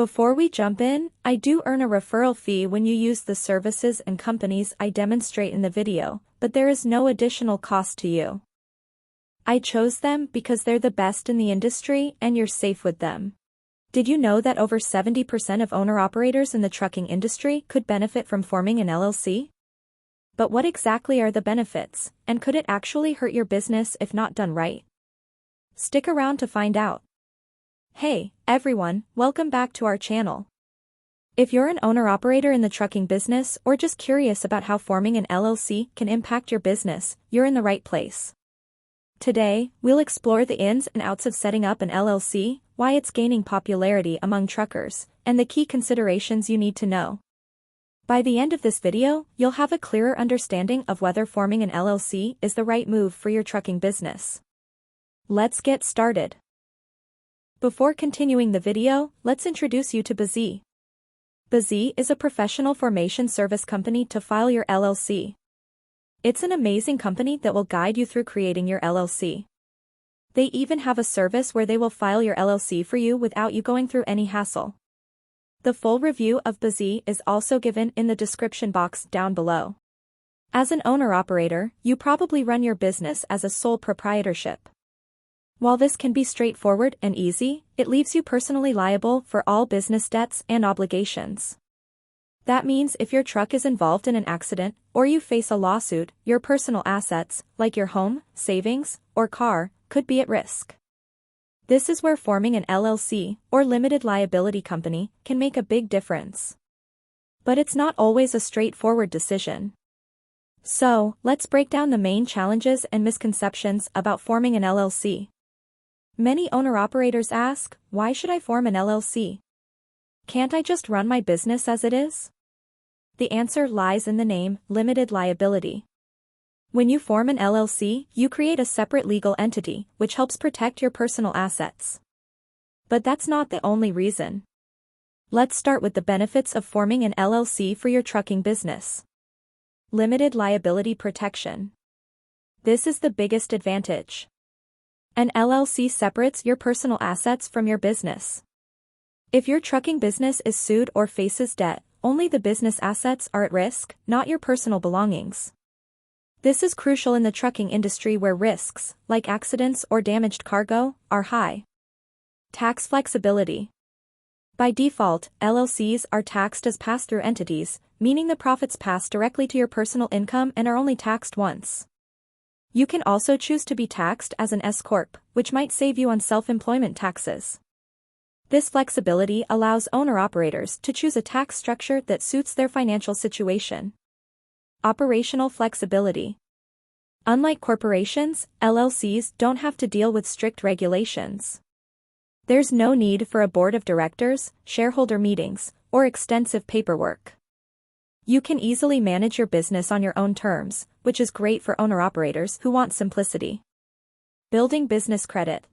Before we jump in, I do earn a referral fee when you use the services and companies I demonstrate in the video, but there is no additional cost to you. I chose them because they're the best in the industry and you're safe with them. Did you know that over 70% of owner-operators in the trucking industry could benefit from forming an LLC? But what exactly are the benefits, and could it actually hurt your business if not done right? Stick around to find out. Hey, everyone, welcome back to our channel. If you're an owner-operator in the trucking business or just curious about how forming an LLC can impact your business, you're in the right place. Today, we'll explore the ins and outs of setting up an LLC, why it's gaining popularity among truckers, and the key considerations you need to know. By the end of this video, you'll have a clearer understanding of whether forming an LLC is the right move for your trucking business. Let's get started. Before continuing the video, let's introduce you to BZ. BZ is a professional formation service company to file your LLC. It's an amazing company that will guide you through creating your LLC. They even have a service where they will file your LLC for you without you going through any hassle. The full review of BZ is also given in the description box down below. As an owner-operator, you probably run your business as a sole proprietorship. While this can be straightforward and easy, it leaves you personally liable for all business debts and obligations. That means if your truck is involved in an accident, or you face a lawsuit, your personal assets, like your home, savings, or car, could be at risk. This is where forming an LLC, or limited liability company, can make a big difference. But it's not always a straightforward decision. So, let's break down the main challenges and misconceptions about forming an LLC. Many owner-operators ask, why should I form an LLC? Can't I just run my business as it is? The answer lies in the name, limited liability. When you form an LLC, you create a separate legal entity, which helps protect your personal assets. But that's not the only reason. Let's start with the benefits of forming an LLC for your trucking business. Limited liability protection. This is the biggest advantage. An LLC separates your personal assets from your business. If your trucking business is sued or faces debt, only the business assets are at risk, not your personal belongings. This is crucial in the trucking industry where risks, like accidents or damaged cargo, are high. Tax flexibility. By default, LLCs are taxed as pass-through entities, meaning the profits pass directly to your personal income and are only taxed once. You can also choose to be taxed as an S-corp, which might save you on self-employment taxes. This flexibility allows owner-operators to choose a tax structure that suits their financial situation. Operational flexibility. Unlike corporations, LLCs don't have to deal with strict regulations. There's no need for a board of directors, shareholder meetings, or extensive paperwork. You can easily manage your business on your own terms, which is great for owner-operators who want simplicity. Building business credit.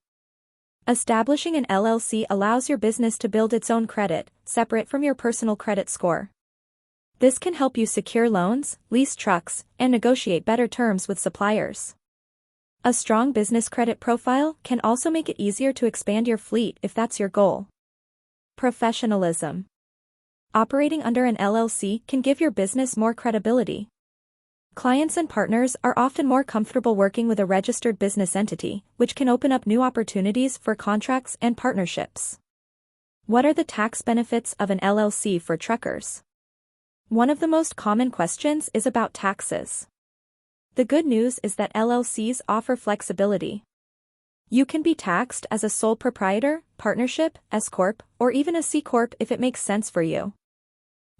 Establishing an LLC allows your business to build its own credit, separate from your personal credit score. This can help you secure loans, lease trucks, and negotiate better terms with suppliers. A strong business credit profile can also make it easier to expand your fleet if that's your goal. Professionalism. Operating under an LLC can give your business more credibility. Clients and partners are often more comfortable working with a registered business entity, which can open up new opportunities for contracts and partnerships. What are the tax benefits of an LLC for truckers? One of the most common questions is about taxes. The good news is that LLCs offer flexibility. You can be taxed as a sole proprietor, partnership, S-corp, or even a C-corp if it makes sense for you.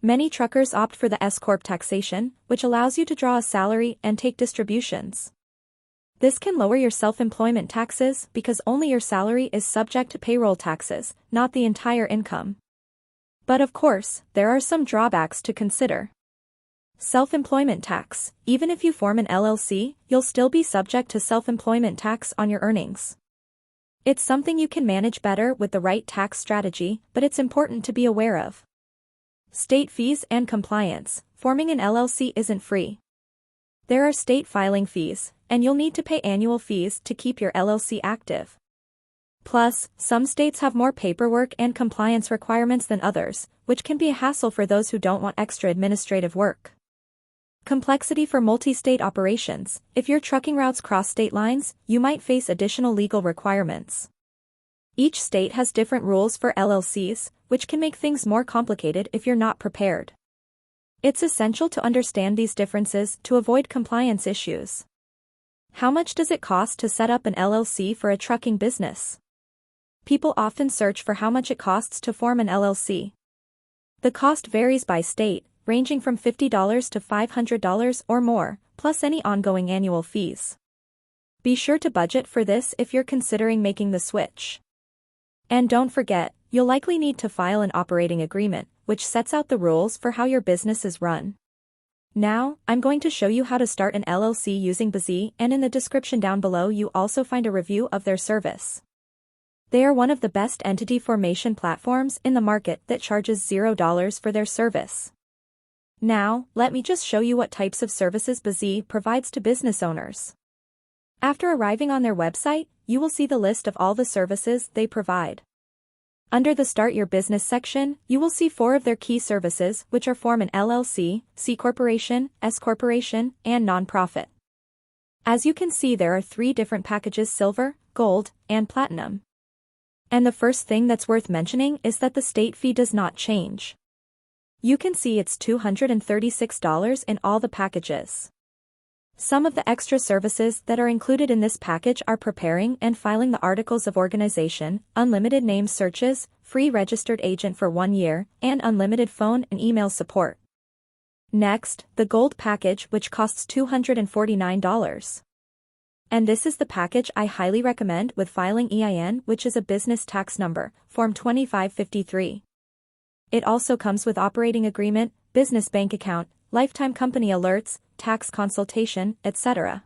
Many truckers opt for the S-corp taxation, which allows you to draw a salary and take distributions. This can lower your self-employment taxes because only your salary is subject to payroll taxes, not the entire income. But of course, there are some drawbacks to consider. Self-employment tax. Even if you form an LLC, you'll still be subject to self-employment tax on your earnings. It's something you can manage better with the right tax strategy, but it's important to be aware of. State fees and compliance. Forming an LLC isn't free. There are state filing fees, and you'll need to pay annual fees to keep your LLC active. Plus, some states have more paperwork and compliance requirements than others, which can be a hassle for those who don't want extra administrative work. Complexity for multi-state operations. If your trucking routes cross state lines, you might face additional legal requirements. Each state has different rules for LLCs, which can make things more complicated if you're not prepared. It's essential to understand these differences to avoid compliance issues. How much does it cost to set up an LLC for a trucking business? People often search for how much it costs to form an LLC. The cost varies by state, ranging from $50 to $500 or more, plus any ongoing annual fees. Be sure to budget for this if you're considering making the switch. And don't forget, you'll likely need to file an operating agreement, which sets out the rules for how your business is run. Now, I'm going to show you how to start an LLC using Busy, and in the description down below you also find a review of their service. They are one of the best entity formation platforms in the market that charges $0 for their service. Now, let me just show you what types of services Busy provides to business owners. After arriving on their website, you will see the list of all the services they provide. Under the Start Your Business section, you will see 4 of their key services, which are form an LLC, C Corporation, S Corporation, and Nonprofit. As you can see, there are 3 different packages: Silver, Gold, and Platinum. And the first thing that's worth mentioning is that the state fee does not change. You can see it's $236 in all the packages. Some of the extra services that are included in this package are preparing and filing the articles of organization, unlimited name searches, free registered agent for 1 year, and unlimited phone and email support. Next, the Gold package, which costs $249. And this is the package I highly recommend, with filing EIN, which is a business tax number, Form 2553. It also comes with operating agreement, business bank account, lifetime company alerts, tax consultation, etc.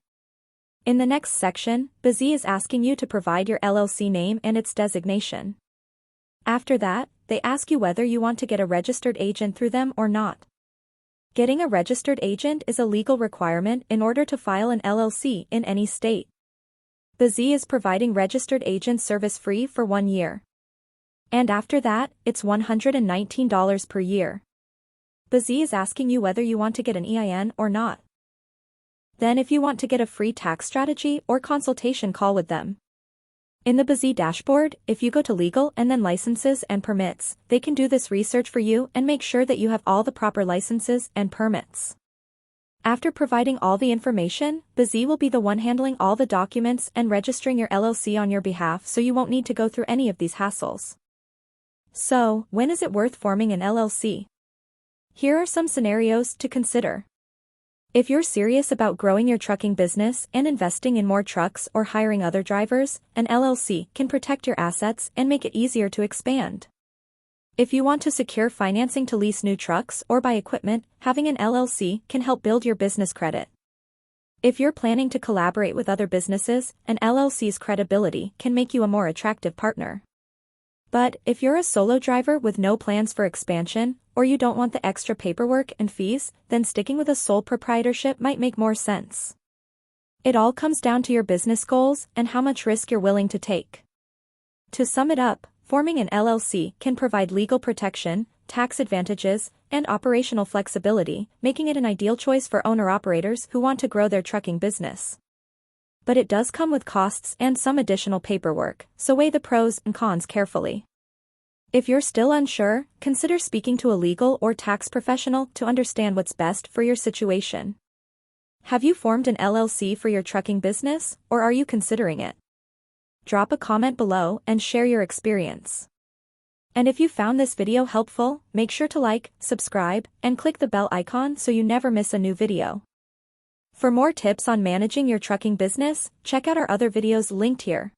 In the next section, Busy is asking you to provide your LLC name and its designation. After that, they ask you whether you want to get a registered agent through them or not. Getting a registered agent is a legal requirement in order to file an LLC in any state. Busy is providing registered agent service free for 1 year. And after that, it's $119 per year. Busy is asking you whether you want to get an EIN or not. Then if you want to get a free tax strategy or consultation call with them. In the Busy dashboard, if you go to Legal and then Licenses and Permits, they can do this research for you and make sure that you have all the proper licenses and permits. After providing all the information, Busy will be the one handling all the documents and registering your LLC on your behalf, so you won't need to go through any of these hassles. So, when is it worth forming an LLC? Here are some scenarios to consider. If you're serious about growing your trucking business and investing in more trucks or hiring other drivers, an LLC can protect your assets and make it easier to expand. If you want to secure financing to lease new trucks or buy equipment, having an LLC can help build your business credit. If you're planning to collaborate with other businesses, an LLC's credibility can make you a more attractive partner. But if you're a solo driver with no plans for expansion, or you don't want the extra paperwork and fees, then sticking with a sole proprietorship might make more sense. It all comes down to your business goals and how much risk you're willing to take. To sum it up, forming an LLC can provide legal protection, tax advantages, and operational flexibility, making it an ideal choice for owner-operators who want to grow their trucking business. But it does come with costs and some additional paperwork, so weigh the pros and cons carefully. If you're still unsure, consider speaking to a legal or tax professional to understand what's best for your situation. Have you formed an LLC for your trucking business, or are you considering it? Drop a comment below and share your experience. And if you found this video helpful, make sure to like, subscribe, and click the bell icon so you never miss a new video. For more tips on managing your trucking business, check out our other videos linked here.